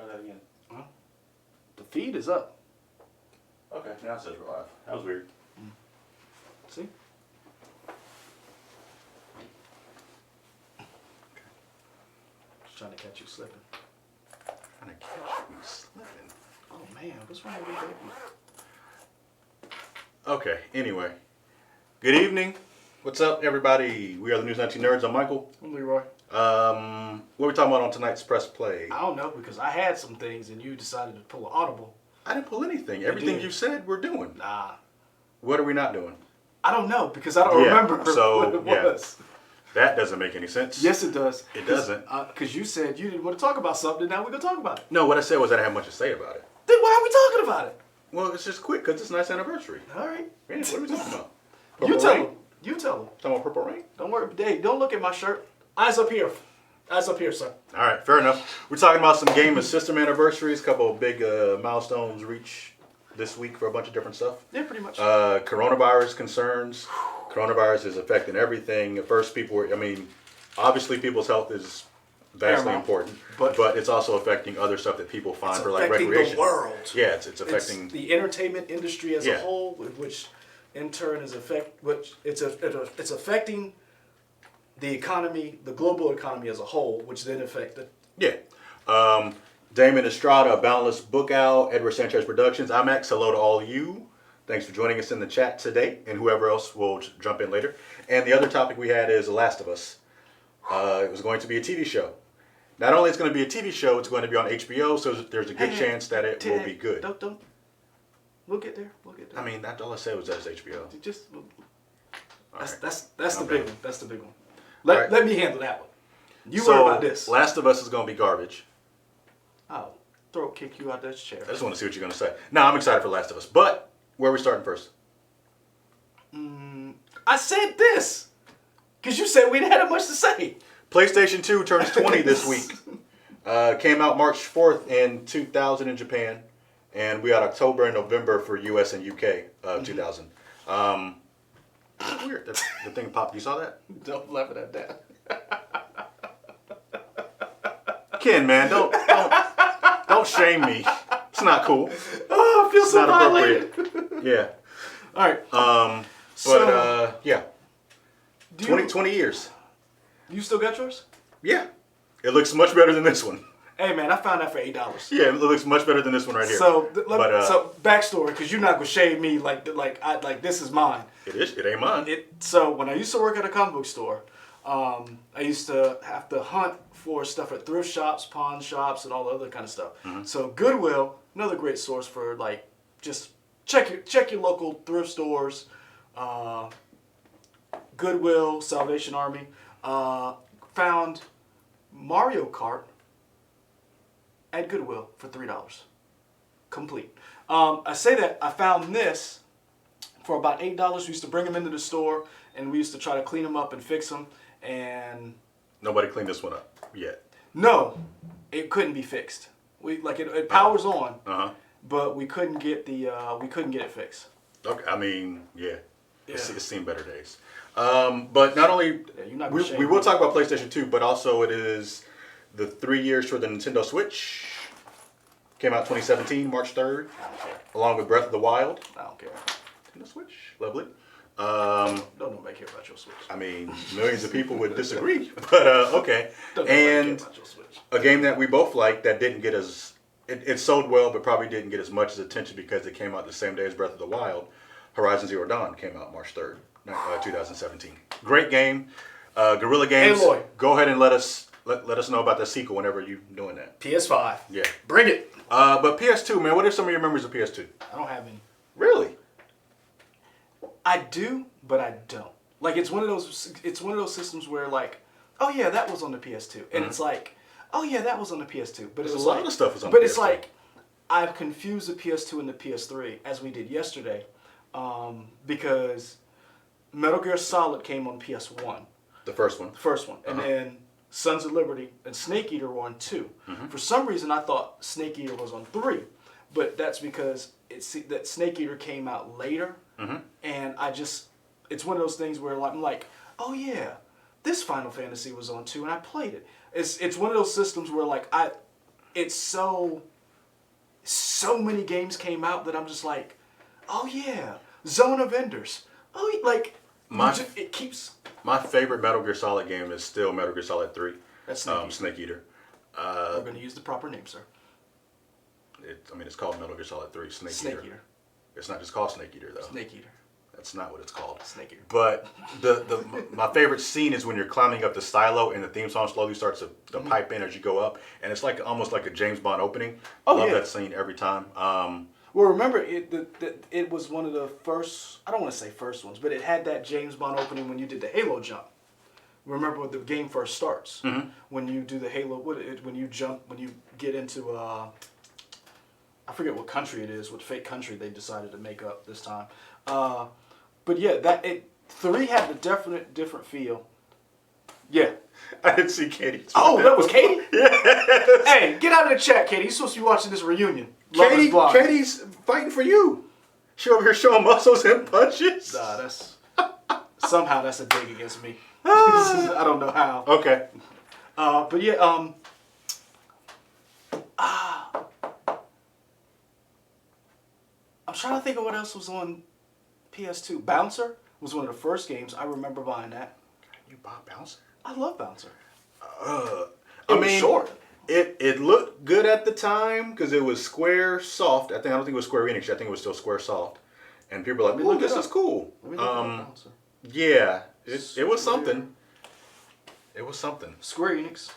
Try that again. Well, the feed is up. Okay, now it says we're live. That was weird. See? Just trying to catch you slipping. Trying to catch me slipping. Oh man, what's wrong with you, baby? Okay, anyway. Good evening. What's up, everybody? We are the News 19 Nerds. I'm Michael. I'm Leroy. What are we talking about on tonight's Press Play? I don't know because I had some things and you decided to pull an audible. I didn't pull anything. Everything did. you said, we're doing. Nah. What are we not doing? I don't know because I don't remember what it was. That doesn't make any sense. Yes, it does. It doesn't. Because you said you didn't want to talk about something, now we're going to talk about it. No, what I said was I didn't have much to say about it. Then why are we talking about it? Well, it's just quick because it's a nice anniversary. All right. Yeah, what are we talking about? You Purple tell Rain? him. You tell him. Talking about Purple Rain? Don't worry. Dave, don't look at my shirt. Eyes up here. Eyes up here, sir. All right, fair enough. We're talking about some game and system anniversaries, a couple of big milestones reached this week for a bunch of different stuff. Yeah, pretty much. Coronavirus concerns. Coronavirus is affecting everything. At first, obviously people's health is vastly Paramount. important, But it's also affecting other stuff that people find it's for like affecting recreation. the world. Yeah, it's affecting the entertainment industry as Yeah. a whole, which in turn is it's affecting the economy, the global economy as a whole, which then affected. Yeah. Damon Estrada, Boundless Book Owl, Edward Sanchez Productions. I'm X. Hello to all of you. Thanks for joining us in the chat today, and whoever else will jump in later. And the other topic we had is The Last of Us. It was going to be a TV show. Not only is it going to be a TV show, it's going to be on HBO, so there's a good chance that it will be good. Don't. We'll get there. We'll get there. I mean, that's all I said was that it's HBO. That's right. that's the Okay. big one. That's the big one. Right. Let me handle that one. You So, worry about this. Last of Us is going to be garbage. I'll throat kick you out that chair. I just want to see what you're going to say. No, I'm excited for Last of Us. But where are we starting first? I said this because you said we didn't have much to say. PlayStation 2 turns 20 this week. Came out March 4th in 2000 in Japan. And we had October and November for US and UK 2000. It's weird. The thing popped. You saw that? Don't laugh at that. Ken, man, don't shame me. It's not cool. Oh, I feel It's so not violated. appropriate. Yeah. All right. Yeah. Do 20 years. you still got yours? Yeah. It looks much better than this one. Hey man, I found that for $8. Yeah, it looks much better than this one right here. So, But, backstory, because you're not gonna shade me like this is mine. It ain't mine. So when I used to work at a comic book store, I used to have to hunt for stuff at thrift shops, pawn shops, and all the other kind of stuff. Mm-hmm. So Goodwill, another great source for like just check your local thrift stores. Goodwill, Salvation Army, found Mario Kart at Goodwill for $3, complete. I say that I found this for about $8. We used to bring them into the store, and we used to try to clean them up and fix them. And Nobody cleaned this one up yet. no, it couldn't be fixed. It powers on, Uh-huh. but we couldn't get it fixed. Okay, I mean, yeah. Yeah. It's seen better days. But not only, Yeah, you're not we ashamed. will talk about PlayStation 2, but also it is the 3 years for the Nintendo Switch. Came out 2017, March 3rd, I don't care. along with Breath of the Wild. I don't care. Nintendo Switch, lovely. Don't nobody care about your Switch. I mean, millions of people would disagree, but okay. Don't nobody care And about your Switch. a game that we both liked that didn't get it sold well, but probably didn't get as much attention because it came out the same day as Breath of the Wild. Horizon Zero Dawn came out March 3rd, 2017. Great game. Guerrilla Games. Hey, Lloyd. Go ahead and let us know about the sequel whenever you're doing that. PS5. Yeah. Bring it. But PS2, man, what are some of your memories of PS2? I don't have any. Really? I do, but I don't. Like it's one of those systems where like, oh yeah, that was on the PS2, and it's like, oh yeah, that was on the PS2, but There's it's a lot like, of stuff was on but the it's PS2. like, I've confused the PS2 and the PS3 as we did yesterday, because Metal Gear Solid came on PS1, The first one. the first one, and then Sons of Liberty and Snake Eater were on 2. For some reason, I thought Snake Eater was on 3, but that's because that Snake Eater came out later, and it's one of those things where I'm like, oh yeah, this Final Fantasy was on 2, and I played it. It's one of those systems where like it's so many games came out that I'm just like, oh yeah, Zone of Enders. Oh, like it keeps. My favorite Metal Gear Solid game is still Metal Gear Solid 3. That's Snake Eater. We're going to use the proper name, sir. It's called Metal Gear Solid 3 Snake Eater. It's not just called Snake Eater, though. Snake Eater. That's not what it's called. Snake Eater. But my favorite scene is when you're climbing up the silo and the theme song slowly starts to pipe in as you go up. And it's like almost like a James Bond opening. Oh, Love yeah. that scene every time. Well, remember, it was one of the first, I don't want to say first ones, but it had that James Bond opening when you did the Halo jump. Remember when the game first starts? Mm-hmm. When you do the Halo, when you get into, I forget what country it is, what fake country they decided to make up this time. But yeah, 3 had the definite different feel. Yeah. I didn't see Katie. Oh, that was Katie? Yes. Hey, get out of the chat, Katie. You're supposed to be watching this reunion. Katie's fighting for you. She over here showing muscles and punches. Nah, somehow that's a dig against me. I don't know how. Okay. But yeah, I'm trying to think of what else was on PS2. Bouncer was one of the first games. I remember buying that. You bought Bouncer? I love Bouncer. I mean, short. It looked good at the time because it was Square Soft. I don't think it was Square Enix. I think it was still Square Soft. And people were like, "Oh, this is cool." Yeah, it was something. It was something. Square Enix.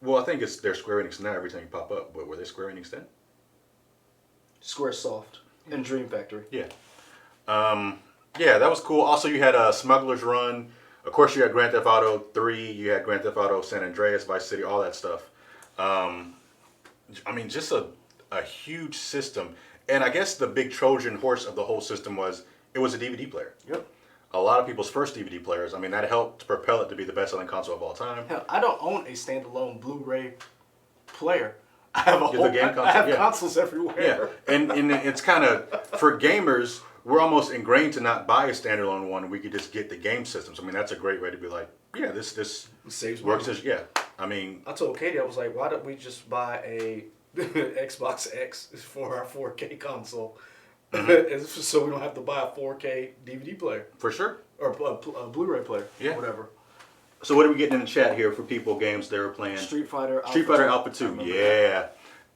Well, I think they're Square Enix now. Every time you pop up, but were they Square Enix then? Square Soft and Dream Factory. Yeah. Yeah, that was cool. Also, you had Smuggler's Run. Of course, you had Grand Theft Auto 3. You had Grand Theft Auto San Andreas, Vice City, all that stuff. I mean, just a huge system. And I guess the big Trojan horse of the whole system was it was a DVD player. Yep. A lot of people's first DVD players. I mean, that helped propel it to be the best-selling console of all time. Hell, I don't own a standalone Blu-ray player. I have consoles everywhere. Yeah, and it's kind of, for gamers, we're almost ingrained to not buy a standalone one. We could just get the game systems. I mean, that's a great way to be like, yeah, this saves works. money. Yeah, I mean, I told Katie, I was like, why don't we just buy a Xbox X for our 4K console, so we don't have to buy a 4K DVD player for sure, or a Blu-ray player, or whatever. So what are we getting in the chat here for people games they were playing? Street Fighter Alpha 2. Yeah.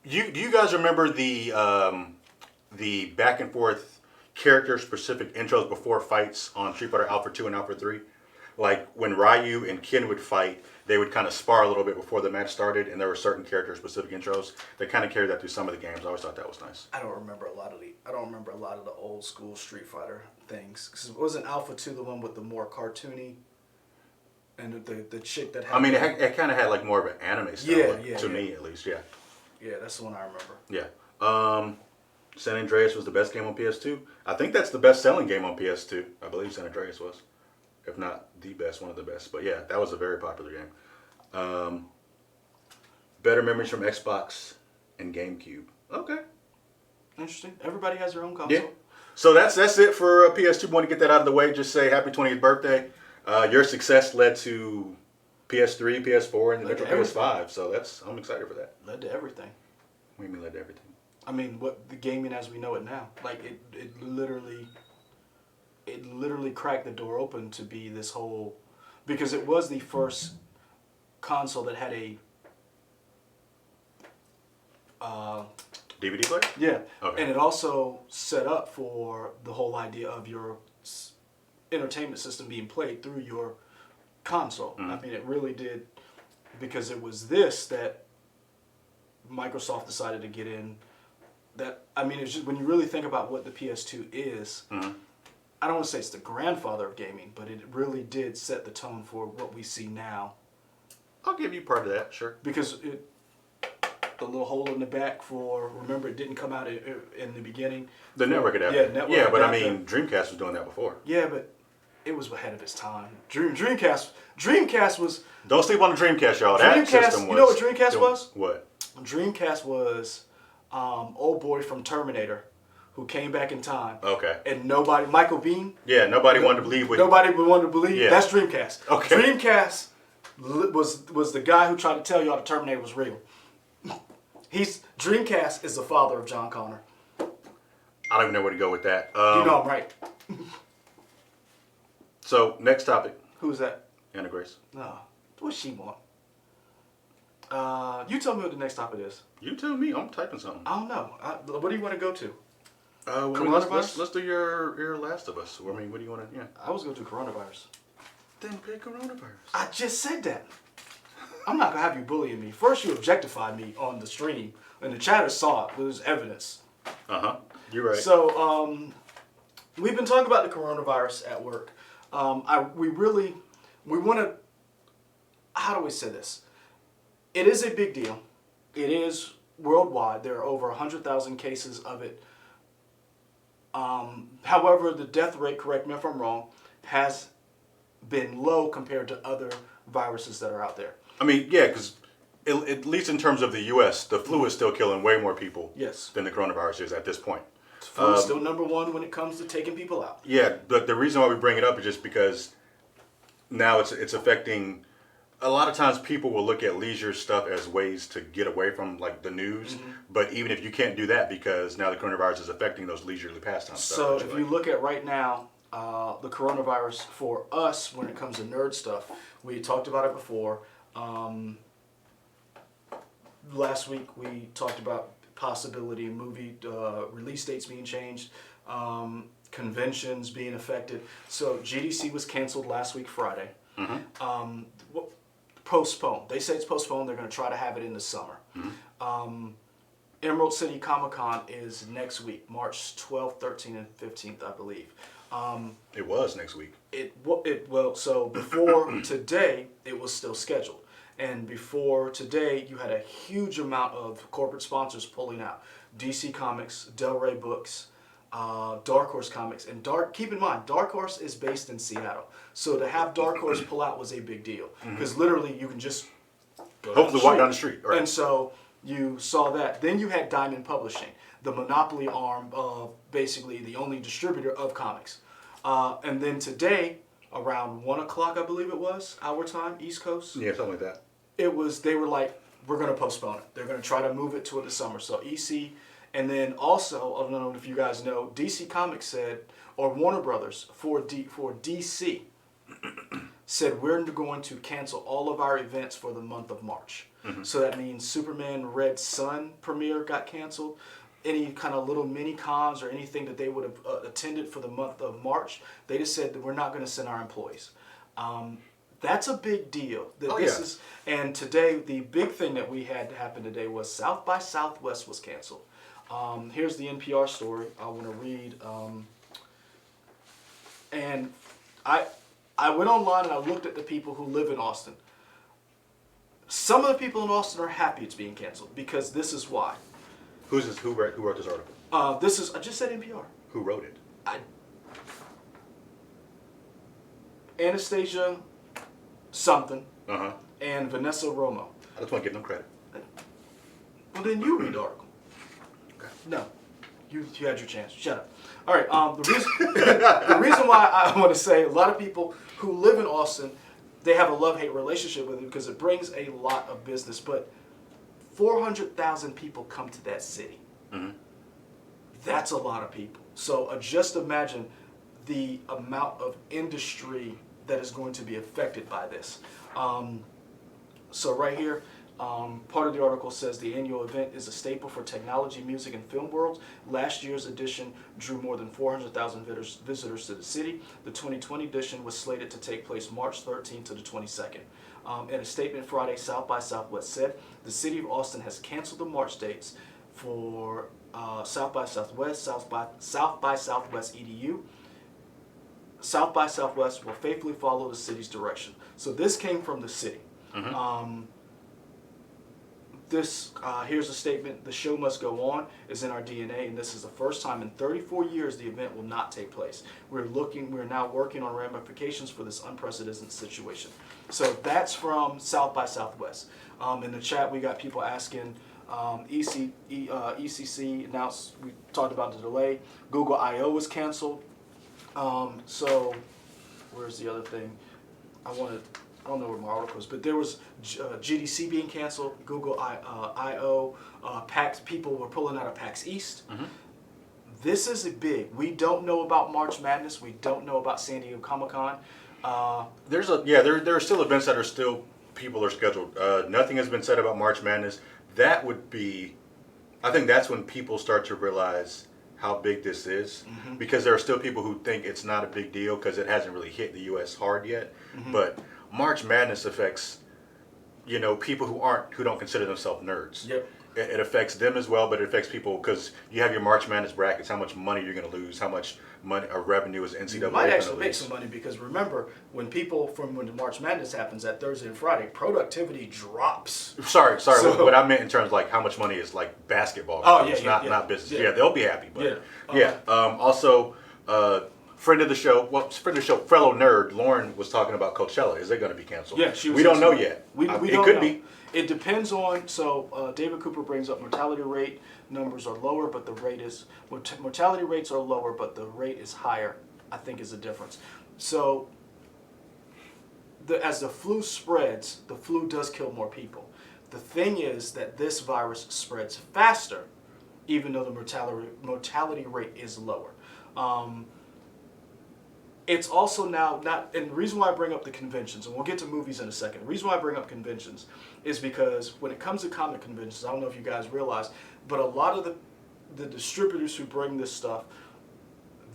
Do you guys remember the back and forth character specific intros before fights on Street Fighter Alpha 2 and Alpha 3? Like when Ryu and Ken would fight, they would kind of spar a little bit before the match started, and there were certain character specific intros. They kind of carried that through some of the games. I always thought that was nice. I don't remember a lot of the old school Street Fighter things. Cause wasn't Alpha 2 the one with the more cartoony and the chick that had... I mean, it kind of had like more of an anime style to me, at least, yeah. Yeah, that's the one I remember. Yeah. San Andreas was the best game on PS2. I think that's the best-selling game on PS2. I believe San Andreas was. If not the best, one of the best. But yeah, that was a very popular game. Better memories from Xbox and GameCube. Okay. Interesting. Everybody has their own console. Yeah. So that's it for PS2. Want to get that out of the way. Just say happy 20th birthday. Your success led to PS3, PS4, and eventually PS5. So I'm excited for that. Led to everything. What do you mean led to everything? I mean, what the gaming as we know it now. Like it literally cracked the door open to be this whole, because it was the first console that had a DVD player? Yeah. Okay. And it also set up for the whole idea of your entertainment system being played through your console. Mm-hmm. I mean, it really did, because it was this that Microsoft decided to get in. That, I mean, it's just, when you really think about what the PS2 is, I don't want to say it's the grandfather of gaming, but it really did set the tone for what we see now. I'll give you part of that, sure. Because the little hole in the back for, remember, it didn't come out in the beginning. The network adapter. Yeah, network adapter. But I mean, Dreamcast was doing that before. Yeah, but it was ahead of its time. Dreamcast was... Don't sleep on the Dreamcast, y'all. That system was... You know what Dreamcast was? What? Dreamcast was old boy from Terminator who came back in time. Okay. And Michael Biehn. Yeah, nobody wanted to believe what... Nobody wanted to believe. Yeah. That's Dreamcast. Okay. Dreamcast was the guy who tried to tell y'all the Terminator was real. Dreamcast is the father of John Connor. I don't even know where to go with that. You know I'm right. So, next topic. Who's that? Anna Grace. No. What's she want? You tell me what the next topic is. You tell me. I'm typing something. I don't know. What do you want to go to? Let's do your Last of Us. I mean, what do you want to? Yeah. I was going to do coronavirus. Then pick coronavirus. I just said that. I'm not going to have you bullying me. First, you objectified me on the stream, and the chatter saw it. There's evidence. You're right. So, we've been talking about the coronavirus at work. We want to, how do we say this? It is a big deal. It is worldwide. There are over 100,000 cases of it. However, the death rate, correct me if I'm wrong, has been low compared to other viruses that are out there. I mean, yeah, because at least in terms of the U.S., the flu is still killing way more people than the coronavirus is at this point. Flu is still number one when it comes to taking people out. Yeah, but the reason why we bring it up is just because now it's affecting. A lot of times people will look at leisure stuff as ways to get away from like the news, but even if you can't do that because now the coronavirus is affecting those leisurely pastime stuff. So if you look at right now, the coronavirus for us when it comes to nerd stuff, we talked about it before. Last week we talked about possibility of movie release dates being changed, conventions being affected. So GDC was canceled last week Friday. Postponed. They say it's postponed. They're going to try to have it in the summer. Emerald City Comic Con is next week, March 12th, 13th, and 15th, I believe. It was next week. So before today, it was still scheduled. And before today, you had a huge amount of corporate sponsors pulling out. DC Comics, Del Rey Books, Dark Horse Comics. And keep in mind, Dark Horse is based in Seattle. So to have Dark Horse pull out was a big deal. Because literally, you can just go hopefully walk down the street. Right. And so you saw that. Then you had Diamond Publishing, the monopoly arm of basically the only distributor of comics. And then today, around 1 o'clock, I believe it was, our time, East Coast. Yeah, something like that. They were like, we're going to postpone it. They're going to try to move it to the summer. So EC, and then also, I don't know if you guys know, DC Comics said, or Warner Brothers for DC, said we're going to cancel all of our events for the month of March. So that means Superman Red Sun premiere got canceled. Any kind of little mini cons or anything that they would have attended for the month of March, they just said that we're not going to send our employees. That's a big deal. And today, the big thing that we had happen today was South by Southwest was canceled. Here's the NPR story I want to read. And I went online and I looked at the people who live in Austin. Some of the people in Austin are happy it's being canceled because this is why. Who's this? Who wrote this article? I just said NPR. Who wrote it? Anastasia something and Vanessa Romo. I just want to give them credit. Well, then you read the article. Okay. No, you had your chance. Shut up. All right. The reason why I want to say a lot of people who live in Austin, they have a love-hate relationship with it because it brings a lot of business. But 400,000 people come to that city. That's a lot of people. So just imagine the amount of industry that is going to be affected by this. So right here, part of the article says the annual event is a staple for technology, music, and film worlds. Last year's edition drew more than 400,000 visitors to the city. The 2020 edition was slated to take place March 13th to the 22nd. In a statement Friday, South by Southwest said the city of Austin has canceled the March dates for South by Southwest, South by Southwest EDU. South by Southwest will faithfully follow the city's direction. So this came from the city. Here's a statement: the show must go on is in our DNA, and this is the first time in 34 years the event will not take place. We're now working on ramifications for this unprecedented situation. So that's from South by Southwest. In the chat, we got people asking. ECC announced, we talked about the delay. Google I/O was canceled. So where's the other thing? I don't know where my article is, but there was GDC being canceled, Google I/O, PAX, people were pulling out of PAX East. This is big. We don't know about March Madness. We don't know about San Diego Comic-Con. There are still events that are still people are scheduled. Nothing has been said about March Madness. That would be, I think that's when people start to realize how big this is, because there are still people who think it's not a big deal because it hasn't really hit the U.S. hard yet. But March Madness affects, people who don't consider themselves nerds. Yep. It affects them as well, but it affects people because you have your March Madness brackets, how much money you're going to lose, how much money or revenue is NCAA You might going to actually make lose. some money because remember, when the March Madness happens that Thursday and Friday, productivity drops. Sorry. So- What I meant in terms of like how much money is like basketball. Oh, games, yeah, not business. yeah. Yeah, they'll be happy. But Yeah. also, friend of the show, fellow nerd, Lauren was talking about Coachella. Is it going to be canceled? Yeah, she was. We don't know yet. We it don't could know. be. It depends on. So David Cooper brings up mortality rate numbers are lower, but the rate is mortality rates are lower, but the rate is higher. I think is the difference. So as the flu spreads, the flu does kill more people. The thing is that this virus spreads faster, even though the mortality rate is lower. It's also now not, and the reason why I bring up the conventions, and we'll get to movies in a second, the reason why I bring up conventions is because when it comes to comic conventions, I don't know if you guys realize, but a lot of the distributors who bring this stuff,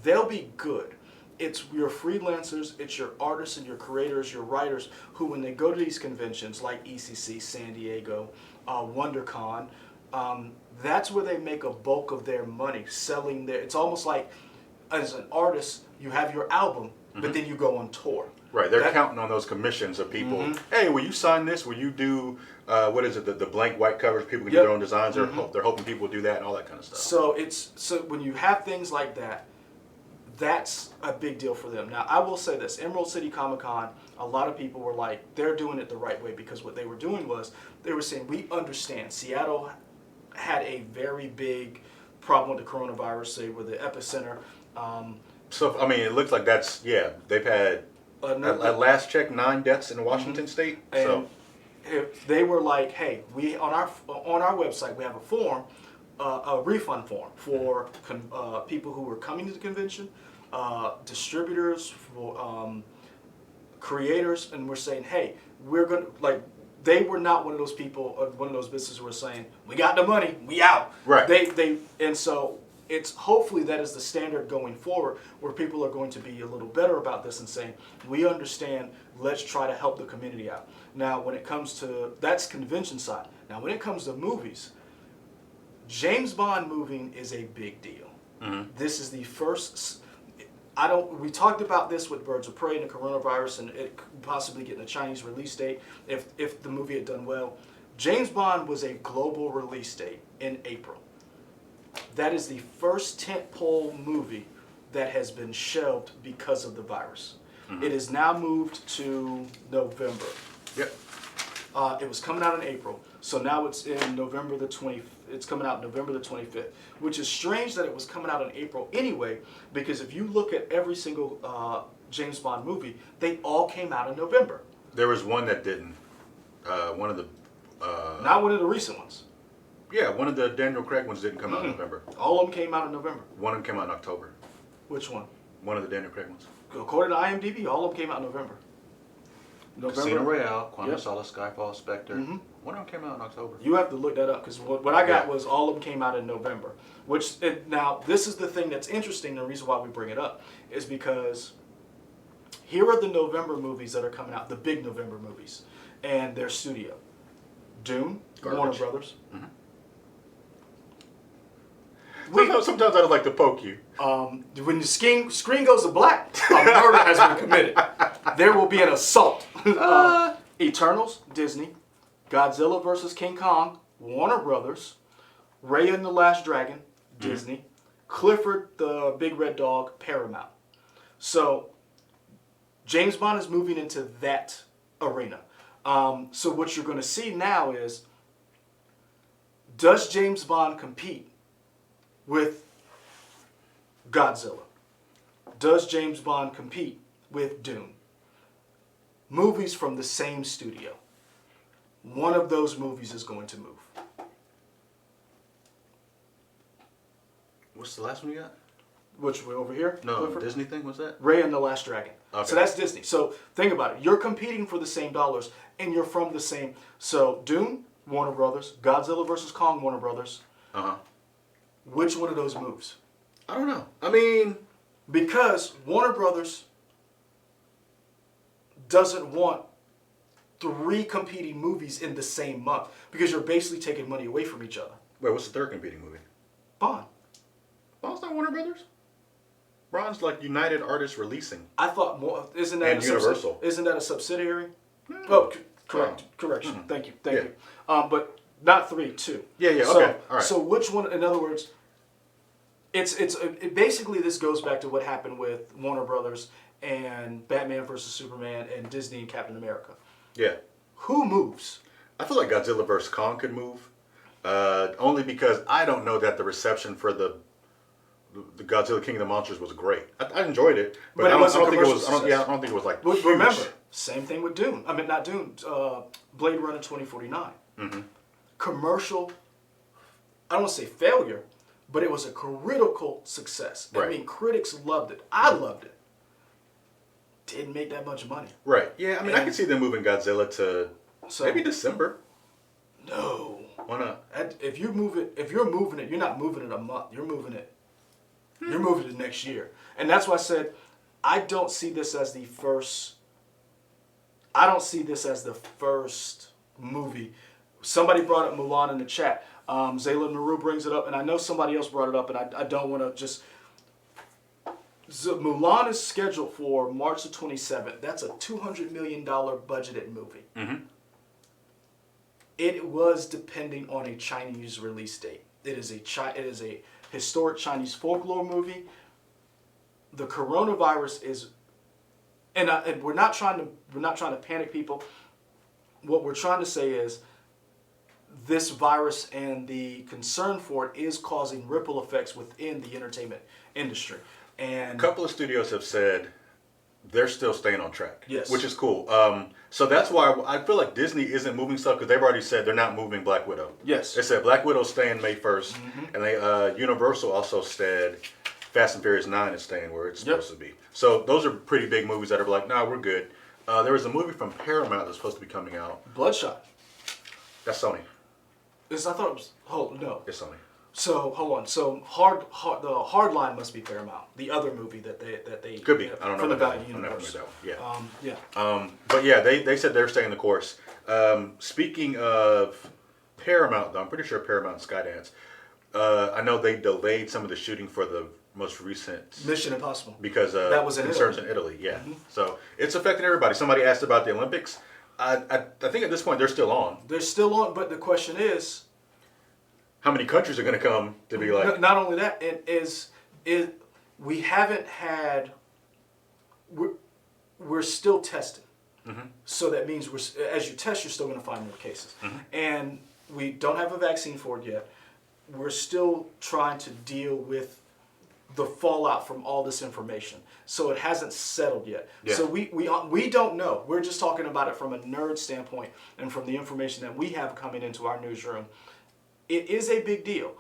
they'll be good. It's your freelancers, it's your artists and your creators, your writers, who when they go to these conventions like ECC, San Diego, WonderCon, that's where they make a bulk of their money, selling their, it's almost like, as an artist, you have your album, but then you go on tour. Right, they're counting on those commissions of people. Hey, will you sign this? Will you do what is it? The blank white covers. People can do their own designs. They're hoping people will do that and all that kind of stuff. So when you have things like that, that's a big deal for them. Now I will say this: Emerald City Comic Con, a lot of people were like, they're doing it the right way because what they were doing was they were saying, we understand Seattle had a very big problem with the coronavirus. They were the epicenter. So I mean, it looks like they've had at last check 9 deaths in Washington State. And so if they were like, hey, we on our website we have a form, a refund form for people who were coming to the convention, distributors, for creators, and we're saying, hey, we're gonna like. They were not one of those people, one of those businesses who were saying, we got the money, we out. Right. And so it's hopefully that is the standard going forward, where people are going to be a little better about this and saying, we understand, let's try to help the community out. Now, when it comes to, that's convention side. Now, when it comes to movies, James Bond moving is a big deal. This is the first, we talked about this with Birds of Prey and the coronavirus and it possibly getting a Chinese release date if the movie had done well. James Bond was a global release date in April. That is the first tentpole movie that has been shelved because of the virus. It is now moved to November. Yep. It was coming out in April, so now it's in November the 20th. It's coming out November the 25th, which is strange that it was coming out in April anyway, because if you look at every single James Bond movie, they all came out in November. There was one that didn't. One of the. Not one of the recent ones. Yeah, one of the Daniel Craig ones didn't come out in November. All of them came out in November. One of them came out in October. Which one? One of the Daniel Craig ones. According to IMDb, all of them came out in November. Casino Royale, Quantum of Yep. Solace, Skyfall, Spectre. One of them came out in October. You have to look that up because what I got was all of them came out in November. Now, this is the thing that's interesting. The reason why we bring it up is because here are the November movies that are coming out, the big November movies, and their studio. Dune, Garbage. Warner Brothers. Sometimes I'd like to poke you. When the screen goes to black, a murder has been committed. There will be an assault. Eternals, Disney. Godzilla vs. King Kong, Warner Brothers. Raya and the Last Dragon, Disney. Clifford the Big Red Dog, Paramount. So James Bond is moving into that arena. So what you're going to see now is, does James Bond compete with Godzilla? Does James Bond compete with Dune? movies from the same studio. One of those movies is going to move. What's the last one you got? Which way over here? No, Clifford? Disney thing. What's that? Ray and the Last Dragon. Okay. So that's Disney. So think about it. You're competing for the same dollars, and you're from the same. So Dune, Warner Brothers. Godzilla vs. Kong, Warner Brothers. Which one of those moves? I don't know. I mean, because Warner Brothers doesn't want 3 competing movies in the same month because you're basically taking money away from each other. wait, what's the third competing movie? Bond. Bond's not Warner Brothers. Bond's like United Artists Releasing. I thought more. Isn't that And Universal. Isn't that a subsidiary? No. Oh, correct. Correction. Thank you. Thank you. But not 3, 2. Yeah, yeah, So, okay, all right. So which one? In other words, basically this goes back to what happened with Warner Brothers and Batman versus Superman and Disney and Captain America. Yeah. Who moves? I feel like Godzilla vs. Kong could move. Only because I don't know that the reception for the Godzilla King of the Monsters was great. I enjoyed it, but But I it wasn't don't think it was. commercial I don't think it was like. But huge. remember, same thing with Dune. I mean, not Dune. Blade Runner 2049. Commercial. I don't want to say failure, but it was a critical success. Right. I mean, critics loved it. I loved it. Didn't make that much money. Right. Yeah. I mean, I could see them moving Godzilla to maybe December. No. Why not? If you're moving it, you're not moving it a month. You're moving it. You're moving it next year, and that's why I said I don't see this as the first. I don't see this as the first movie. Somebody brought up Mulan in the chat. Zayla Naru brings it up, and I know somebody else brought it up, and I don't want to just. Mulan is scheduled for March the 27th. That's a $200 million budgeted movie. It was depending on a Chinese release date. It is a historic Chinese folklore movie. The coronavirus is, and we're not trying to panic people. What we're trying to say is, this virus and the concern for it is causing ripple effects within the entertainment industry. And A couple of studios have said they're still staying on track. Yes. Which is cool. So that's why I feel like Disney isn't moving stuff because they've already said they're not moving Black Widow. Yes. They said Black Widow's staying May 1st, and they Universal also said Fast and Furious 9 is staying where it's supposed to be. So those are pretty big movies that are like, nah, we're good. There was a movie from Paramount that's supposed to be coming out. Bloodshot. That's Sony. I thought it was. Oh no. It's Sony. So hold on. So the hard line must be Paramount. The other movie that they Could be. I don't know. from the about Valiant that one. I'm not Universe. familiar with that one. Yeah. Yeah. But yeah, they said they're staying the course. Speaking of Paramount, though, I'm pretty sure Paramount and Skydance. I know they delayed some of the shooting for the most recent Mission Impossible. because That was in concerns in Italy. Yeah, so it's affecting everybody. Somebody asked about the Olympics. I think at this point they're still on. They're still on, but the question is, How many countries are going to come to be like? not only that, we haven't had. We're still testing. So that means as you test, you're still going to find more cases. And we don't have a vaccine for it yet. We're still trying to deal with the fallout from all this information. So it hasn't settled yet. Yeah. So we don't know. We're just talking about it from a nerd standpoint and from the information that we have coming into our newsroom. It is a big deal.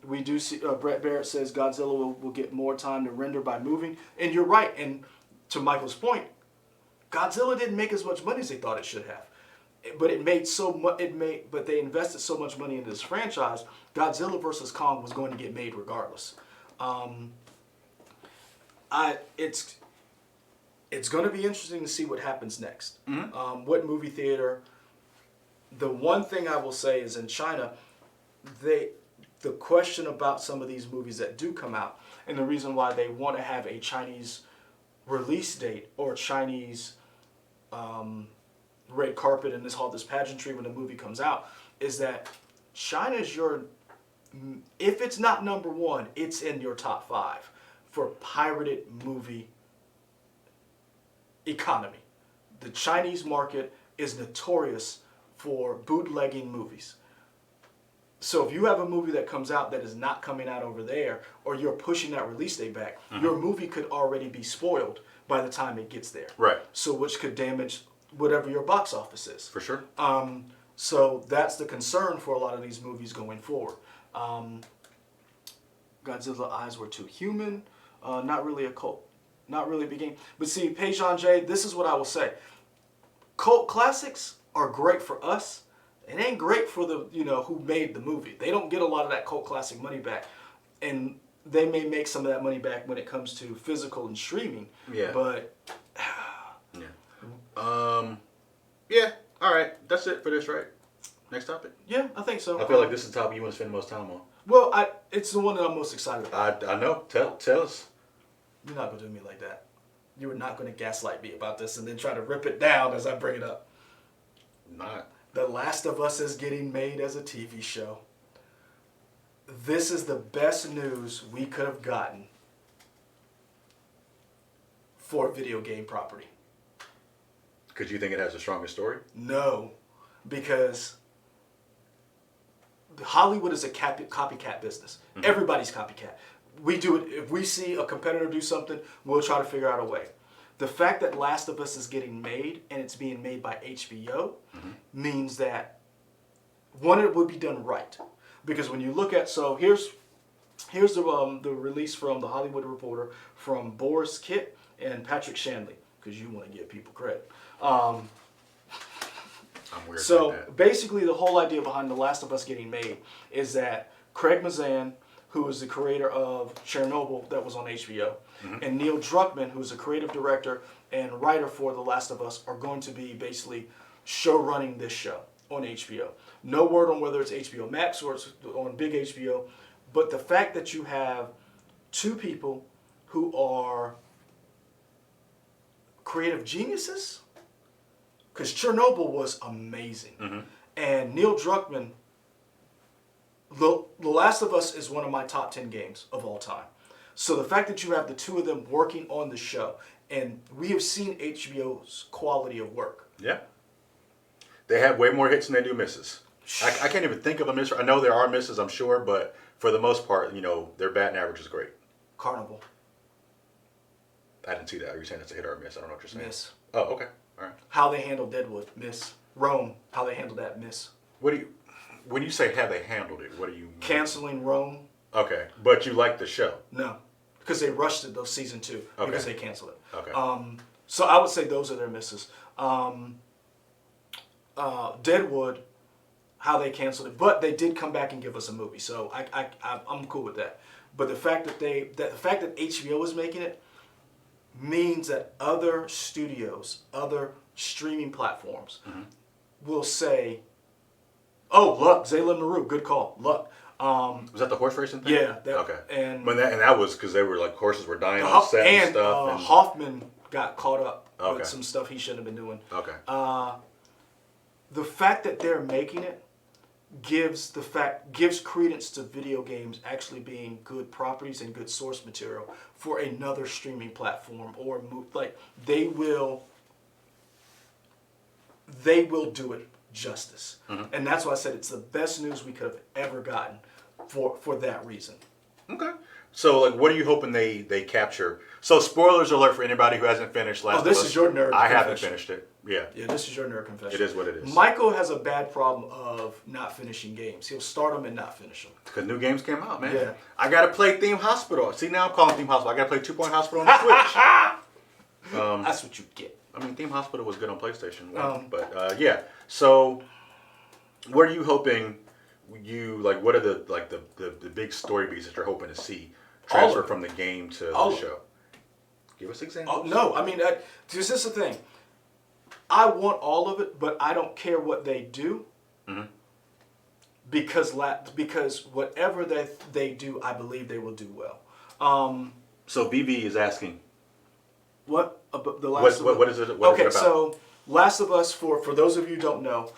We do see, Brett Barrett says Godzilla will get more time to render by moving. And you're right. And to Michael's point, Godzilla didn't make as much money as they thought it should have. But it made so much. But they invested so much money into this franchise. Godzilla vs. Kong was going to get made regardless. It's going to be interesting to see what happens next. What movie theater? The one thing I will say is in China, the question about some of these movies that do come out, and the reason why they want to have a Chinese release date or Chinese red carpet and this pageantry when the movie comes out, is that China's if it's not number one, it's in your top 5 for pirated movie economy. The Chinese market is notorious for bootlegging movies. So if you have a movie that comes out that is not coming out over there, or you're pushing that release date back, your movie could already be spoiled by the time it gets there. Right. So which could damage whatever your box office is. For sure. So that's the concern for a lot of these movies going forward. Godzilla Eyes Were Too Human, not really a cult, not really a big game. But see, Peijan J, this is what I will say. Cult classics are great for us. It ain't great for the, who made the movie. They don't get a lot of that cult classic money back. And they may make some of that money back when it comes to physical and streaming. Yeah. But yeah. All right. That's it for this, right? Next topic. yeah, I think so. I feel like this is the topic you want to spend the most time on. Well, it's the one that I'm most excited about. I know. Tell us. You're not going to do me like that. You are not going to gaslight me about this and then try to rip it down as I bring it up. Not. The Last of Us is getting made as a TV show. This is the best news we could have gotten for a video game property. Because you think it has the strongest story? No, because Hollywood is a copycat business. Mm-hmm. Everybody's copycat. We do it. If we see a competitor do something, we'll try to figure out a way. The fact that Last of Us is getting made and it's being made by HBO means that, one, it would be done right. Because when you look at, so here's the release from the Hollywood Reporter from Boris Kitt and Patrick Shanley, because you want to give people credit. I'm weird. So like that. basically, the whole idea behind The Last of Us getting made is that Craig Mazin, who is the creator of Chernobyl that was on HBO, and Neil Druckmann, who's a creative director and writer for The Last of Us, are going to be basically show running this show on HBO. No word on whether it's HBO Max or it's on big HBO, but the fact that you have two people who are creative geniuses, because Chernobyl was amazing, and Neil Druckmann, The Last of Us is one of my top 10 games of all time. So the fact that you have the two of them working on the show, and we have seen HBO's quality of work. Yeah. They have way more hits than they do misses. I can't even think of a miss. I know there are misses, I'm sure, but for the most part, their batting average is great. Carnival. I didn't see that. Are you saying it's a hit or a miss? I don't know what you're saying. Miss. Oh, okay. All right. How they handled Deadwood. Miss. Rome. How they handled that. Miss. When you say how they handled it, what do you mean? Canceling Rome. Okay. But you like the show? No. Because they rushed it, though, season 2. Okay. Because they canceled it. Okay. So I would say those are their misses. Deadwood, how they canceled it, but they did come back and give us a movie, so I'm cool with that. But the fact that HBO is making it means that other studios, other streaming platforms, will say, "Oh, look, Zayla Naru, good call. Look." Was that the horse racing thing? Yeah. Okay. And that was because they were like horses were dying on set and stuff. And Hoffman got caught up Okay. with some stuff he shouldn't have been doing. Okay. The fact that they're making it gives credence to video games actually being good properties and good source material for another streaming platform or they will do it justice. And that's why I said it's the best news we could have ever gotten for that reason. Okay. So, what are you hoping they capture? So, spoilers alert for anybody who hasn't finished Last of Us. This is your nerd I confession. haven't finished it. Yeah. Yeah, this is your nerd confession. It is what it is. Michael has a bad problem of not finishing games. He'll start them and not finish them. Because new games came out, man. Yeah. I got to play Theme Hospital. See, now I'm calling Theme Hospital. I got to play 2 Point Hospital on the Switch. That's what you get. I mean, Theme Hospital was good on PlayStation 1. But, yeah. So, what are you hoping what are the big story beats that you're hoping to see transfer from the game to the show? Give us examples. No, I mean, this is the thing. I want all of it, but I don't care what they do. Because whatever they do, I believe they will do well. So BB is asking. What about the Last of Us? What is it? Okay, so Last of Us, for those of you who don't know,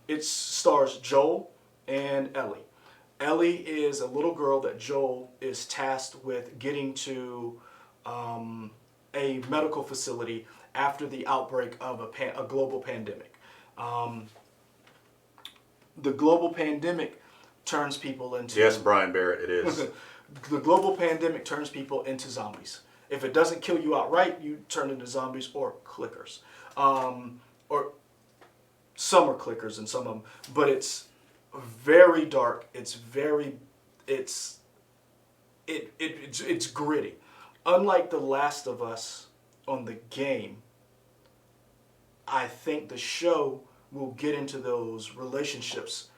it stars Joel and Ellie. Ellie is a little girl that Joel is tasked with getting to a medical facility after the outbreak of a global pandemic. The global pandemic turns people into... Yes, Brian Barrett, it is. The global pandemic turns people into zombies. If it doesn't kill you outright, you turn into zombies or clickers. Or some are clickers and some of them. But it's very dark. It's gritty. Unlike The Last of Us on the game, I think the show will get into those relationships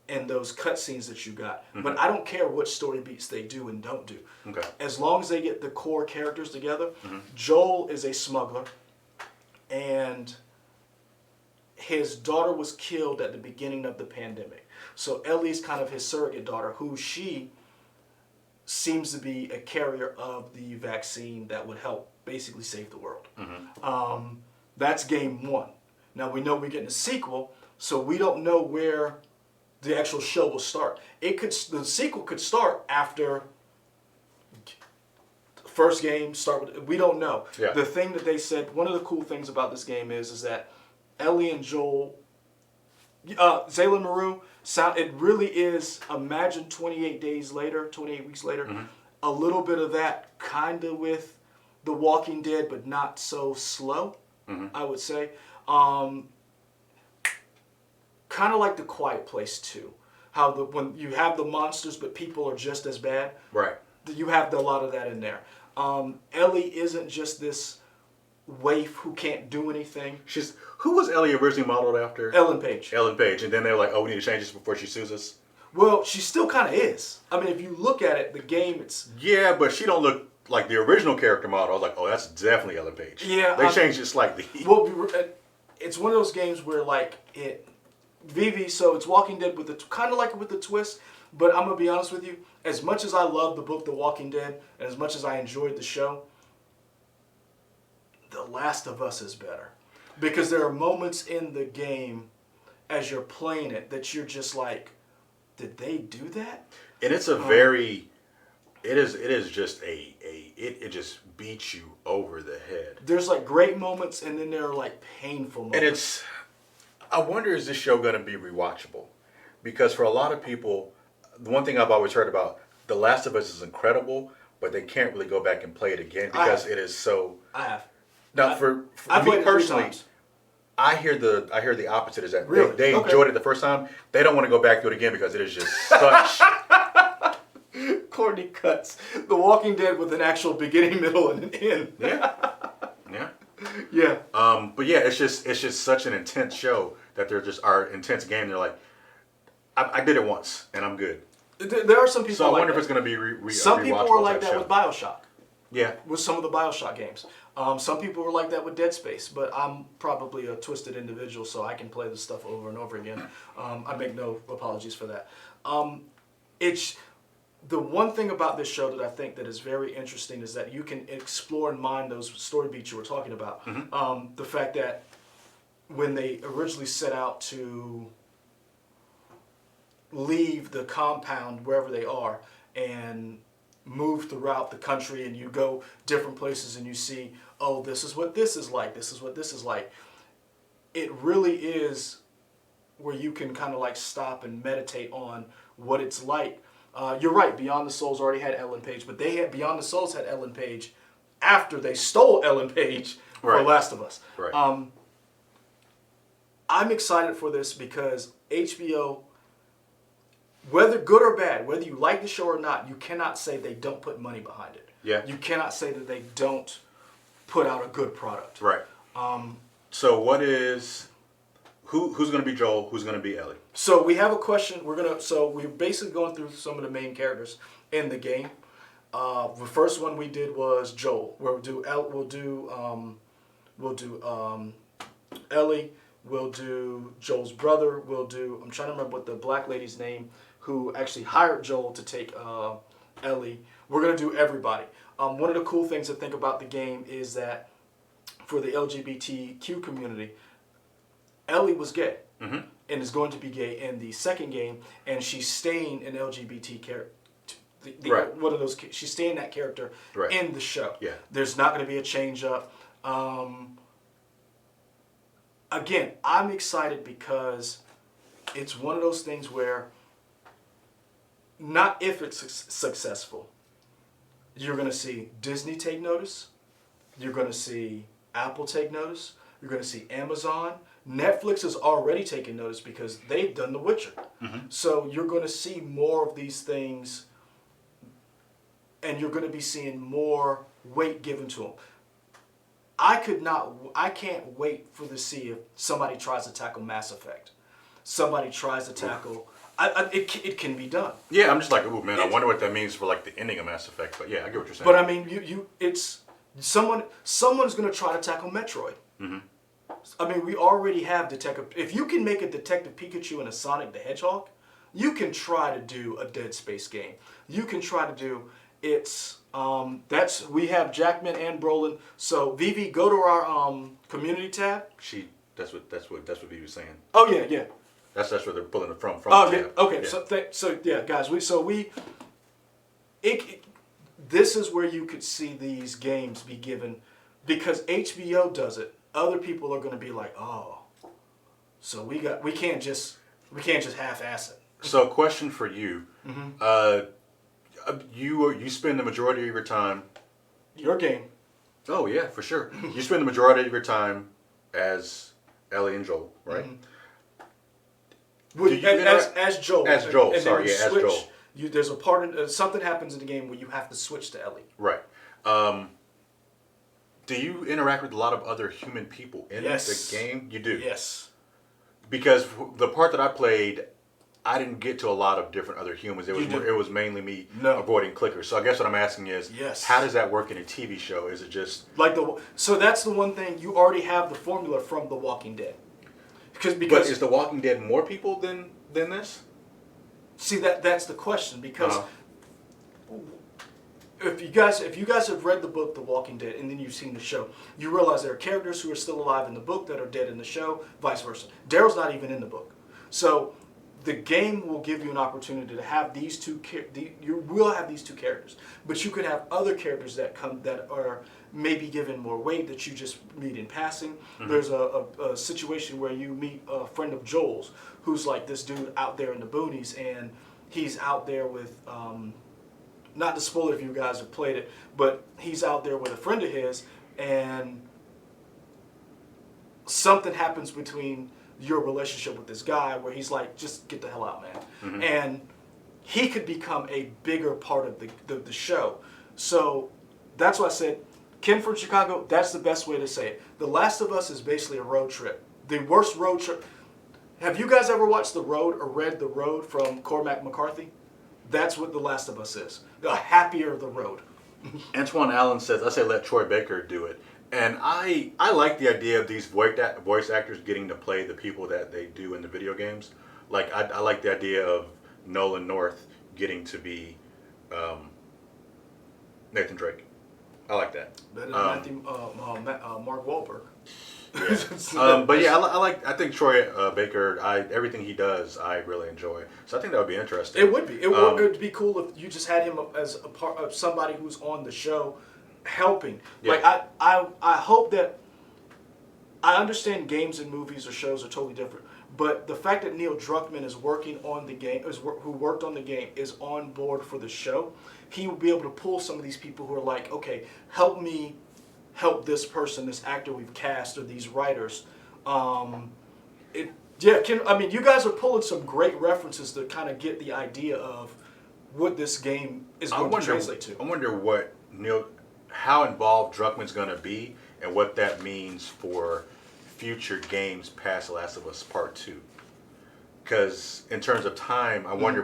and those cutscenes that you got. Mm-hmm. But I don't care what story beats they do and don't do. Okay. As long as they get the core characters together. Mm-hmm. Joel is a smuggler, and his daughter was killed at the beginning of the pandemic. So Ellie's kind of his surrogate daughter, who she seems to be a carrier of the vaccine that would help basically save the world. Mm-hmm. That's game one. Now we know we're getting a sequel, so we don't know where the actual show will start. The sequel could start after the first game. We don't know. Yeah. The thing that they said, one of the cool things about this game is that Ellie and Joel, Zayla Maru, it really is, imagine 28 weeks later, mm-hmm. a little bit of that kind of with The Walking Dead, but not so slow, mm-hmm. I would say. Kind of like The Quiet Place 2. How when you have the monsters, but people are just as bad. Right. You have a lot of that in there. Ellie isn't just this waif who can't do anything. Who was Ellie originally modeled after? Ellen Page. Ellen Page, and then they're like, "Oh, we need to change this before she sues us." Well, she still kind of is. I mean, if you look at it, the game, it's... Yeah, but she don't look like the original character model. I was like, "Oh, that's definitely Ellen Page." Yeah, they changed it slightly. Well, it's one of those games where Vivi, so it's Walking Dead with kind of like with the twist, but I'm gonna be honest with you. As much as I love the book The Walking Dead, and as much as I enjoyed the show, The Last of Us is better. Because there are moments in the game as you're playing it that you're just like, did they do that? And it's it is just it just beats you over the head. There's like great moments and then there are like painful moments. And I wonder, is this show going to be rewatchable? Because for a lot of people, the one thing I've always heard about The Last of Us is incredible, but they can't really go back and play it again because it is so... I have. Now, for me personally, I hear the opposite. Is that really? they enjoyed it the first time. They don't want to go back to it again because it is just such. Courtney cuts The Walking Dead with an actual beginning, middle, and end. Yeah, yeah, yeah. But yeah, it's just such an intense show that our intense game. They're like, I did it once and I'm good. There are some people. So I wonder if it's going to be some people are like that with BioShock. Yeah. With some of the BioShock games. Some people were like that with Dead Space, but I'm probably a twisted individual, so I can play this stuff over and over again. I make no apologies for that. It's the one thing about this show that I think that is very interesting is that you can explore and mine those story beats you were talking about. Mm-hmm. The fact that when they originally set out to leave the compound wherever they are and move throughout the country, and you go different places and you see, oh, this is what this is like, this is what this is like. It really is where you can kind of like stop and meditate on what it's like. You're right, Beyond the Souls already had Ellen Page, but Beyond the Souls had Ellen Page after they stole Ellen Page for Last of Us. Right. I'm excited for this because HBO, whether good or bad, whether you like the show or not, you cannot say they don't put money behind it. Yeah. You cannot say that they don't put out a good product. Right. So who's going to be Joel? Who's going to be Ellie? So we have a question. We're basically going through some of the main characters in the game. The first one we did was Joel. We'll do Ellie. We'll do Joel's brother. I'm trying to remember what the black lady's name who actually hired Joel to take Ellie. We're going to do everybody. One of the cool things to think about the game is that for the LGBTQ community, Ellie was gay, mm-hmm. and is going to be gay in the second game, and she's staying an LGBT character. Right. One of those. She's staying that character in the show. Yeah. There's not going to be a change up. Again, I'm excited because it's one of those things where not if it's successful. You're going to see Disney take notice. You're going to see Apple take notice. You're going to see Amazon. Netflix is already taking notice because they've done The Witcher. So you're going to see more of these things, and you're going to be seeing more weight given to them. I can't wait for to see if somebody tries to tackle Mass Effect. Somebody tries to tackle. It can be done. Yeah, I'm just like, oh man, I wonder what that means for like the ending of Mass Effect. But yeah, I get what you're saying. But I mean, it's someone's going to try to tackle Metroid. I mean, we already have Detective. If you can make a Detective Pikachu and a Sonic the Hedgehog, you can try to do a Dead Space game. You can try to do we have Jackman and Brolin. So Vivi, go to our community tab. That's what Vivi was saying. Oh yeah. That's where they're pulling it from. Oh the yeah. tab. Okay. Yeah. So yeah, guys. This is where you could see these games be given, because HBO does it. Other people are going to be like, oh, so we can't just half-ass it. So, question for you: you spend the majority of your time. Your game. Oh yeah, for sure. You spend the majority of your time as Ellie and Joel, right? As Joel. As Joel. And Sorry, as Joel. There's a part something happens in the game where you have to switch to Ellie. Right. Do you interact with a lot of other human people in the game? You do? Yes. Because the part that I played, I didn't get to a lot of different other humans. It was mainly me avoiding clickers. So I guess what I'm asking is, how does that work in a TV show? Is it just... So that's the one thing, you already have the formula from The Walking Dead. Because is The Walking Dead more people than this? See, that's the question, because... If you guys have read the book The Walking Dead and then you've seen the show, you realize there are characters who are still alive in the book that are dead in the show, vice versa. Daryl's not even in the book. So the game will give you an opportunity to have these two you will have these two characters, but you could have other characters that are maybe given more weight that you just meet in passing. There's a situation where you meet a friend of Joel's who's like this dude out there in the boonies, and he's out there with not to spoil it if you guys have played it, but he's out there with a friend of his, and something happens between your relationship with this guy where he's like, just get the hell out, man. And he could become a bigger part of the show. So that's why I said, Ken from Chicago, that's the best way to say it. The Last of Us is basically a road trip. The worst road trip. Have you guys ever watched The Road or read The Road from Cormac McCarthy? That's what The Last of Us is. A happier The Road. Antoine Allen says, I say let Troy Baker do it. And I like the idea of these voice actors getting to play the people that they do in the video games. Like, I like the idea of Nolan North getting to be Nathan Drake. I like that. Better than Mark Wahlberg. Yeah. But yeah, I think Troy Baker, everything he does, I really enjoy. So I think that would be interesting. It would be. It would be cool if you just had him as a part of somebody who's on the show helping. Yeah. Like I hope that, I understand games and movies or shows are totally different, but the fact that Neil Druckmann is working on the game, who worked on the game, is on board for the show, he will be able to pull some of these people who are like, okay, help me help this person, this actor we've cast, or these writers. You guys are pulling some great references to kind of get the idea of what this game is going to translate to. I wonder how involved Druckmann's going to be, and what that means for future games past Last of Us Part 2. Because in terms of time, I wonder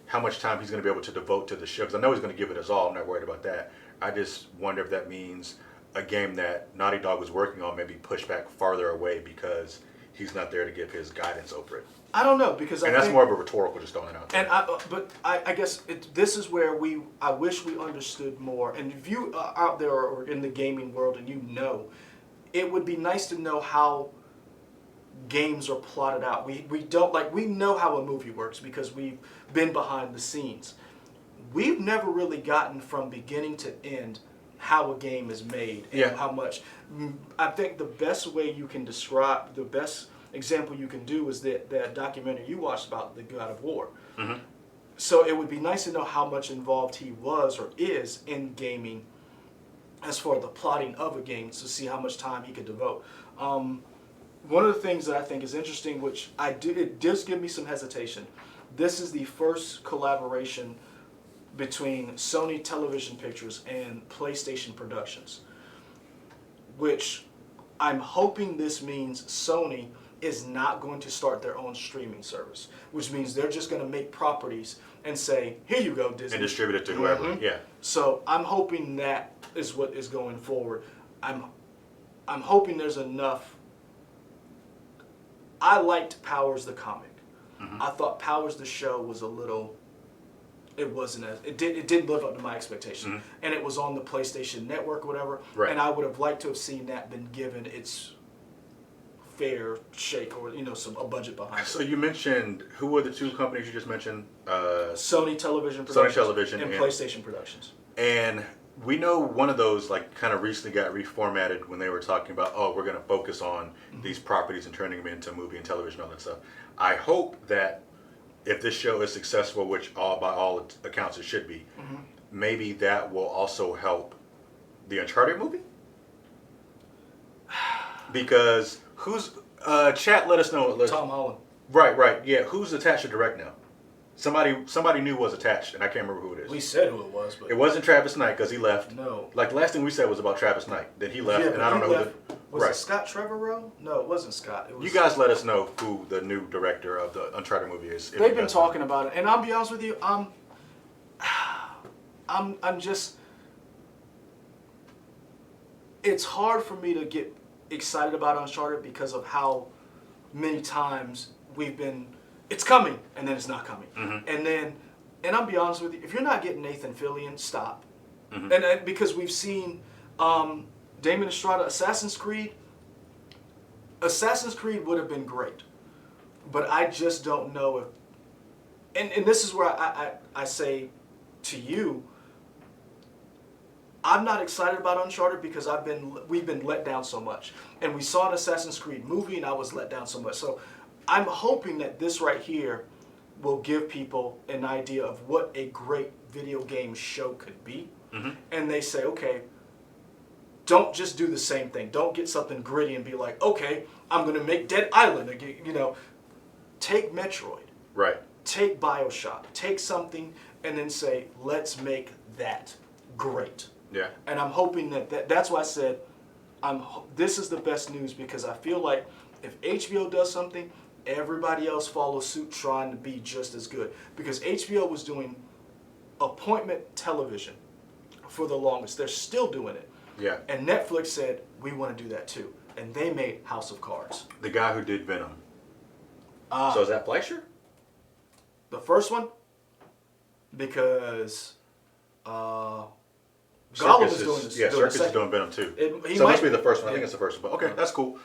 how much time he's going to be able to devote to the show. Because I know he's going to give it his all. I'm not worried about that. I just wonder if that means a game that Naughty Dog was working on may be pushed back farther away because he's not there to give his guidance over it. I don't know, because that's more of a rhetorical, just throwing it out there. And I guess this is where I wish we understood more. And if you are out there or in the gaming world and it would be nice to know how games are plotted out. We know how a movie works because we've been behind the scenes. We've never really gotten from beginning to end how a game is made and how much. I think the best way you can describe, the best example you can do is that documentary you watched about the God of War. So it would be nice to know how much involved he was or is in gaming as far as the plotting of a game, to see how much time he could devote. One of the things that I think is interesting, which it does give me some hesitation. This is the first collaboration between Sony Television Pictures and PlayStation Productions, which I'm hoping this means Sony is not going to start their own streaming service, which means they're just going to make properties and say, here you go, Disney. And distribute it to whoever. Mm-hmm. Yeah. So I'm hoping that is what is going forward. I'm hoping there's enough. I liked Powers the comic. Mm-hmm. I thought Powers the show was a little. It wasn't as it didn't live up to my expectation, mm-hmm. and it was on the PlayStation Network or whatever. Right. And I would have liked to have seen that been given its fair shake, or a budget behind it. So you mentioned, who were the two companies you just mentioned? Sony Television Productions. Sony Television and PlayStation Productions. And we know one of those kind of recently got reformatted when they were talking about, we're going to focus on mm-hmm. these properties and turning them into movie and television, all that stuff. I hope that if this show is successful, which by all accounts it should be, mm-hmm. maybe that will also help the Uncharted movie. Because who's chat? Let us know. Tom Holland. Right. Yeah, who's attached to direct now? Somebody new was attached, and I can't remember who it is. We said who it was, but it wasn't Travis Knight because he left. No. Like the last thing we said was about Travis Knight. Then he left, and I don't know who. Was it Scott Trevorrow? No, it wasn't Scott. It was, you guys let us know who the new director of the Uncharted movie is. They've been talking about it, and I'll be honest with you, I'm just. It's hard for me to get excited about Uncharted because of how many times we've been. It's coming, and then it's not coming, mm-hmm. and I'll be honest with you, if you're not getting Nathan Fillion, stop, mm-hmm. and because we've seen Damon Estrada, Assassin's Creed would have been great, but I just don't know if, and this is where I say to you, I'm not excited about Uncharted because we've been let down so much, and we saw an Assassin's Creed movie, and I was let down so much, so. I'm hoping that this right here will give people an idea of what a great video game show could be. Mm-hmm. And they say, okay, don't just do the same thing. Don't get something gritty and be like, okay, I'm going to make Dead Island again. Take Metroid. Right. Take BioShock. Take something and then say, let's make that great. Yeah. And I'm hoping that's why I said, this is the best news, because I feel like if HBO does something, everybody else follows suit trying to be just as good. Because HBO was doing appointment television for the longest. They're still doing it. Yeah. And Netflix said, we want to do that too. And they made House of Cards. The guy who did Venom. So is that Fleischer? The first one? Because Gollum is doing this. Yeah, Circus is doing Venom too. It must be the first one. I think it's the first one. But okay, that's cool.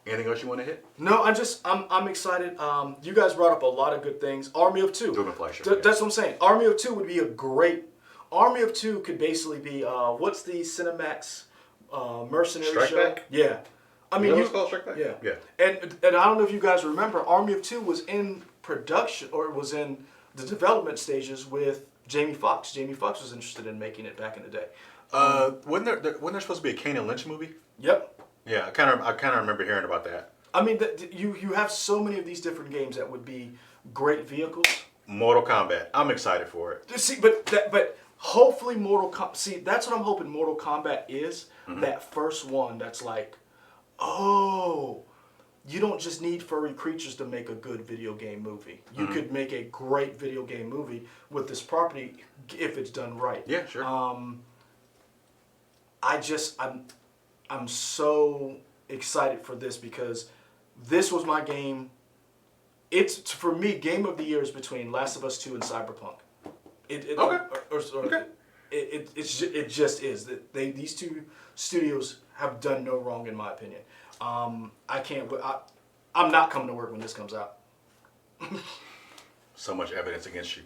Anything else you want to hit? No, I'm excited. You guys brought up a lot of good things. Army of Two. Doing Fleischer. That's what I'm saying. Army of Two would be a great. Army of Two could basically be what's the Cinemax mercenary Strike show? Back? Yeah. I mean, it's called Strike Back? Yeah. Yeah. And I don't know if you guys remember, Army of Two was in production, or it was in the development stages with Jamie Foxx. Jamie Foxx was interested in making it back in the day. Wasn't there supposed to be a Kane and Lynch movie? Yep. Yeah, I kind of remember hearing about that. I mean, you have so many of these different games that would be great vehicles. Mortal Kombat. I'm excited for it. See, but hopefully Mortal Kombat. See, that's what I'm hoping Mortal Kombat is. Mm-hmm. That first one that's like, oh, you don't just need furry creatures to make a good video game movie. You mm-hmm. could make a great video game movie with this property if it's done right. Yeah, sure. I'm so excited for this because this was my game. It's, for me, game of the year is between Last of Us 2 and Cyberpunk. Okay. It just is. These two studios have done no wrong in my opinion. I'm not coming to work when this comes out. So much evidence against you.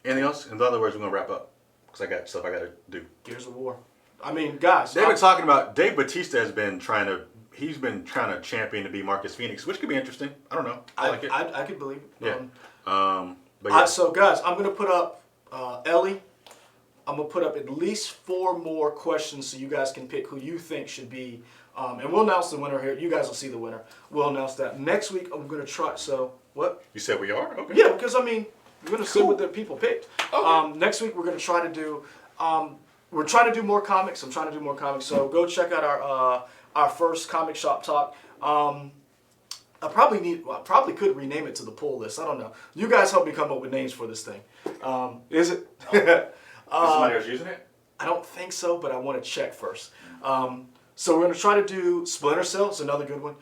Anything else? In other words, we're going to wrap up because I got stuff I got to do. Gears of War. I mean, guys. They've been talking about, Dave Bautista has been trying to champion to be Marcus Phoenix, which could be interesting. I don't know. I like it. I could believe it. Yeah. But yeah. So guys, I'm gonna put up Ellie. I'm gonna put up at least 4 more questions so you guys can pick who you think should be. And we'll announce the winner here. You guys will see the winner. We'll announce that next week. I'm gonna try. So what? You said we are? Okay. Yeah, because I mean, we're gonna see what the people picked. Okay. Next week we're gonna try to do. We're trying to do more comics. I'm trying to do more comics. So go check out our first comic shop talk. I probably could rename it to the pull list. I don't know. You guys help me come up with names for this thing. Is it? Is somebody else using it? I don't think so, but I want to check first. So we're going to try to do Splinter Cell. It's another good one.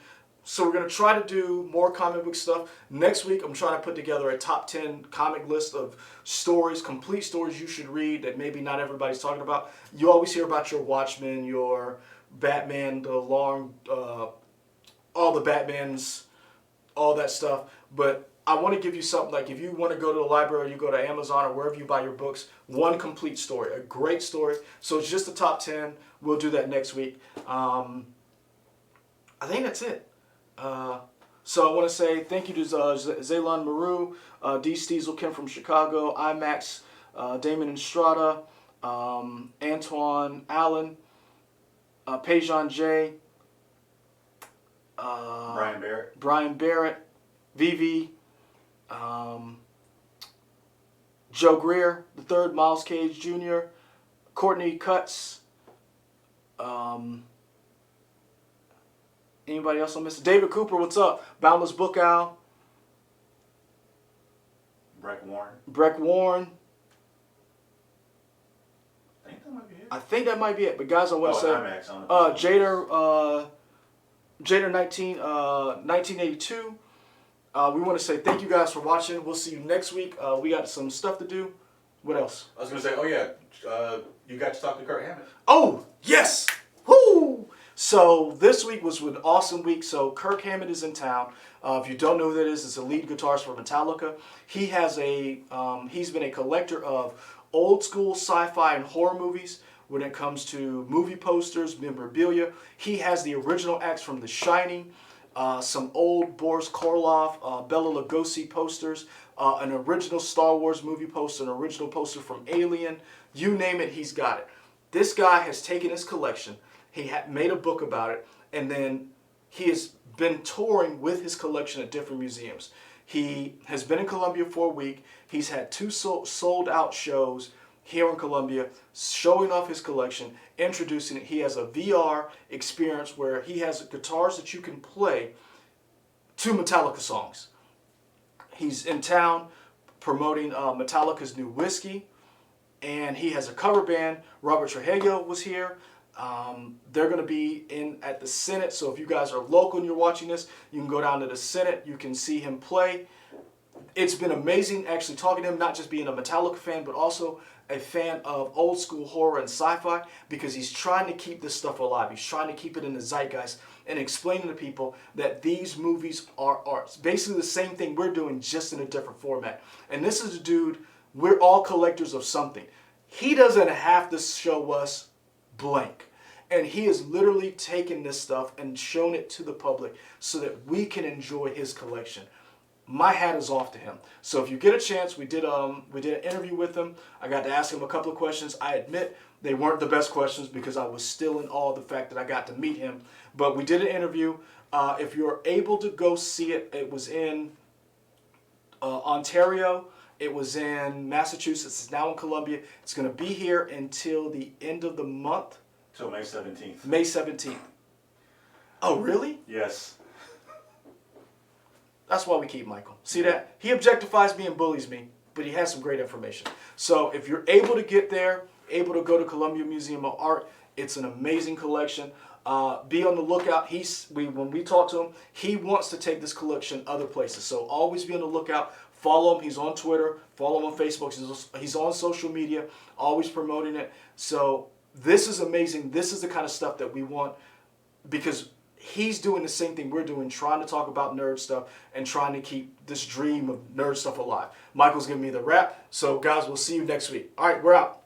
So we're going to try to do more comic book stuff. Next week, I'm trying to put together a top 10 comic list of stories, complete stories you should read that maybe not everybody's talking about. You always hear about your Watchmen, your Batman, the long, all the Batmans, all that stuff. But I want to give you something like if you want to go to the library, you go to Amazon or wherever you buy your books, one complete story, a great story. So it's just the top 10. We'll do that next week. I think that's it. So I want to say thank you to Zaylon Maru, D. Steezel, Kim from Chicago, IMAX, Damon Estrada, Antoine Allen, Pejan J, Brian Barrett, Vivi, Joe Greer the third, Miles Cage Jr., Courtney Cutts, anybody else I'm missing? David Cooper, what's up? Boundless Book Owl, Breck Warren. I think that might be it. But guys, I want to say Jader 1982. We want to say thank you guys for watching. We'll see you next week. We got some stuff to do. What else? I was going to say, you got to talk to Kirk Hammett. Oh, yes! Woo! So this week was an awesome week. So Kirk Hammett is in town. If you don't know who that is, it's a lead guitarist for Metallica. He has he's been a collector of old school sci-fi and horror movies when it comes to movie posters, memorabilia. He has the original acts from The Shining, some old Boris Karloff, Bela Lugosi posters, an original Star Wars movie poster, an original poster from Alien. You name it, he's got it. This guy has taken his collection. He made a book about it, and then he has been touring with his collection at different museums. He has been in Colombia for a week. He's had 2 sold out shows here in Colombia, showing off his collection, introducing it. He has a VR experience where he has guitars that you can play to Metallica songs. He's in town promoting Metallica's new whiskey, and he has a cover band. Robert Trujillo was here. They're going to be at the Senate, so if you guys are local and you're watching this, you can go down to the Senate. You can see him play. It's been amazing actually talking to him, not just being a Metallica fan, but also a fan of old school horror and sci-fi, because he's trying to keep this stuff alive. He's trying to keep it in the zeitgeist and explaining to people that these movies are art. Basically the same thing we're doing, just in a different format. And this is a dude, we're all collectors of something. He doesn't have to show us blank. And he has literally taken this stuff and shown it to the public so that we can enjoy his collection. My hat is off to him. So if you get a chance, we did an interview with him. I got to ask him a couple of questions. I admit they weren't the best questions because I was still in awe of the fact that I got to meet him. But we did an interview. If you're able to go see it, it was in Ontario. It was in Massachusetts. It's now in Columbia. It's going to be here until the end of the month. Till May 17th. May 17th. Oh, really? Yes. That's why we keep Michael. See that? He objectifies me and bullies me, but he has some great information. So if you're able to get there, able to go to Columbia Museum of Art, it's an amazing collection. Be on the lookout. When we talk to him, he wants to take this collection other places. So always be on the lookout. Follow him. He's on Twitter. Follow him on Facebook. He's on social media, always promoting it. So this is amazing. This is the kind of stuff that we want, because he's doing the same thing we're doing, trying to talk about nerd stuff and trying to keep this dream of nerd stuff alive. Michael's giving me the wrap. So guys, we'll see you next week. All right, we're out.